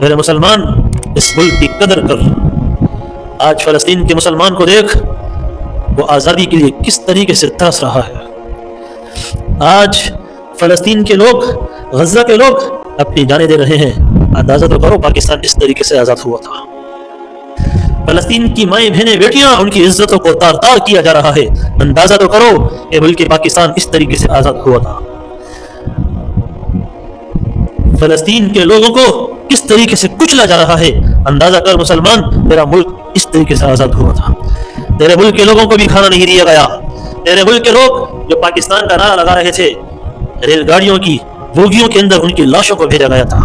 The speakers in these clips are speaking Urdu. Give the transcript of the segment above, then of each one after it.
میرے مسلمان اس ملک کی قدر کر. آج فلسطین کے مسلمان کو دیکھ، وہ آزادی کے لیے کس طریقے سے ترس رہا ہے. آج فلسطین کے لوگ، غزہ کے لوگ اپنی جانیں دے رہے ہیں. اندازہ تو کرو پاکستان اس طریقے سے آزاد ہوا تھا. فلسطین کی مائیں بہنیں بیٹیاں، ان کی عزتوں کو تار تار کیا جا رہا ہے. اندازہ تو کرو کہ ملک پاکستان اس طریقے سے آزاد ہوا تھا. فلسطین کے لوگوں کو کس طریقے سے کچلا جا رہا ہے. اندازہ کر مسلمان، تیرا ملک اس طریقے سے آزاد ہوا تھا. تیرے ملک کے لوگوں کو بھی کھانا نہیں دیا گیا. تیرے ملک کے لوگ جو پاکستان کا نعرہ لگا رہے تھے، ریل گاڑیوں کی بوگیوں کے اندر ان کی لاشوں کو بھیجا گیا تھا.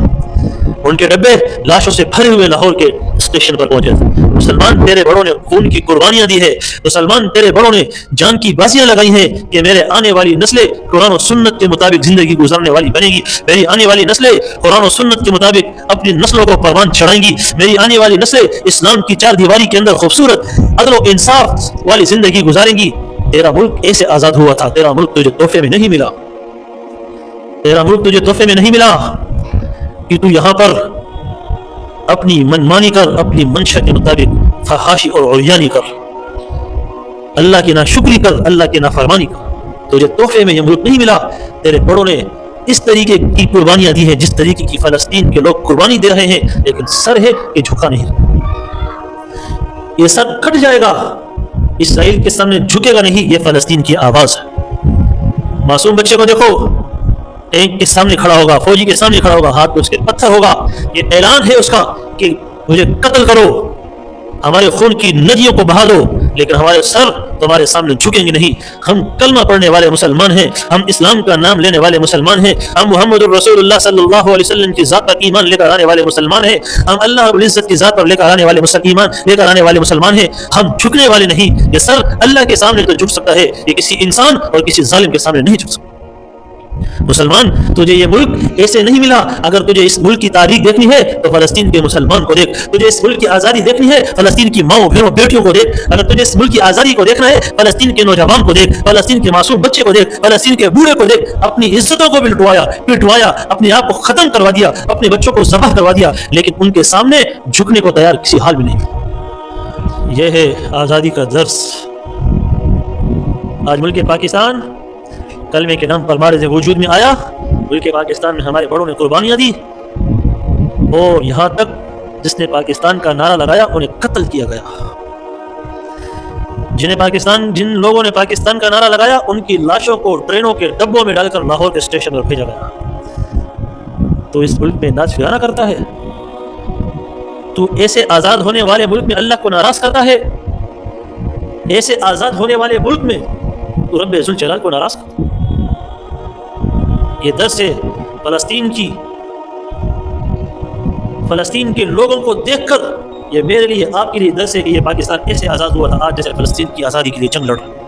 ان کے ڈبے لاشوں سے بھرے ہوئے لاہور کے اسٹیشن پر پہنچے تھے. مسلمان، تیرے بڑوں نے خون کی قربانیاں دی ہے. مسلمان، تیرے بڑوں نے جان کی بازیاں لگائی ہیں کہ میرے آنے والی نسلیں قرآن و سنت کے مطابق زندگی گزارنے والی بنے گی. میری آنے والی نسلیں قرآن و سنت کے مطابق اپنی نسلوں کو پروان چڑھائیں گی. میری آنے والی نسلیں اسلام کی چار دیواری کے اندر خوبصورت عدل و انصاف والی زندگی گزاریں گی. تیرا ملک ایسے آزاد ہوا تھا. تیرا ملک تجھے تحفے میں نہیں ملا. تیرا ملک تجھے تحفے میں نہیں ملا کہ تو یہاں پر اپنی منمانی کر، اپنی منشا کے مطابق فحاشی اور عریانی کر، اللہ کی ناشکری کر، اللہ کی نافرمانی کر. تجھے تحفے میں یہ ملک نہیں ملا. تیرے بڑوں نے اس طریقے کی قربانیاں دی ہیں جس طریقے کی فلسطین کے لوگ قربانی دے رہے ہیں، لیکن سر ہے کہ جھکا نہیں. یہ سر کٹ جائے گا، اسرائیل کے سامنے جھکے گا نہیں. یہ فلسطین کی آواز ہے. معصوم بچے کو دیکھو، ٹینک کے سامنے کھڑا ہوگا، فوجی کے سامنے کھڑا ہوگا، ہاتھ میں اس کے پتھر ہوگا. یہ اعلان ہے اس کا کہ مجھے قتل کرو، ہمارے خون کی ندیوں کو بہا دو، لیکن ہمارے سر تمہارے سامنے جھکیں گے نہیں. ہم کلمہ پڑھنے والے مسلمان ہیں، ہم اسلام کا نام لینے والے مسلمان ہیں، ہم محمد الرسول اللہ صلی اللہ علیہ وسلم کی ذات پر ایمان لے کر آنے والے مسلمان ہیں، ہم اللہ رب العزت کی ذات پر لے کر آنے والے ایمان لے کر آنے والے مسلمان ہیں. ہم جھکنے والے نہیں. یہ سر اللہ کے سامنے تو جھک سکتا ہے، یہ کسی انسان اور کسی ظالم کے سامنے نہیں جھک سکتا. مسلمان، تجھے یہ ملک ایسے نہیں ملا. اگر تجھے اس ملک کی تاریخ دیکھنی ہے تو فلسطین کے مسلمان کو دیکھ. تجھے اس ملک کی آزادی دیکھنی ہے، فلسطین کی ماؤں بہنوں بیٹیوں کو دیکھ. اگر تجھے اس ملک کی آزادی کو دیکھنا ہے، فلسطین کے نوجوان کو دیکھ، فلسطین کے معصوم بچے کو دیکھ، فلسطین کے بوڑھے کو دیکھ. اپنی عزتوں کو بھی پٹوایا، اپنے آپ کو ختم کروا دیا، اپنے بچوں کو ذبح کروا دیا، لیکن ان کے سامنے جھکنے کو تیار کسی حال میں نہیں. یہ ہے آزادی کا درس. آج ملک پاکستان کلمے کے نام پر معرض وجود میں آیا. ملک پاکستان میں ہمارے بڑوں نے قربانیاں دی، اور یہاں تک جس نے پاکستان کا نعرہ لگایا انہیں قتل کیا گیا. جن لوگوں نے پاکستان کا نعرہ لگایا ان کی لاشوں کو ٹرینوں کے ڈبوں میں ڈال کر لاہور کے اسٹیشن پر بھیجا گیا. تو اس ملک میں ناچ گانا کرتا ہے. تو ایسے آزاد ہونے والے ملک میں اللہ کو ناراض کرتا ہے. ایسے آزاد ہونے والے ملک میں تو رب ذوالجلال کو ناراض کرتا ہے. یہ درس ہے فلسطین کے لوگوں کو دیکھ کر. یہ میرے لیے، آپ کے لیے درس ہے کہ یہ پاکستان ایسے آزاد ہوا تھا آج جیسے فلسطین کی آزادی کے لیے جنگ لڑ رہا ہے.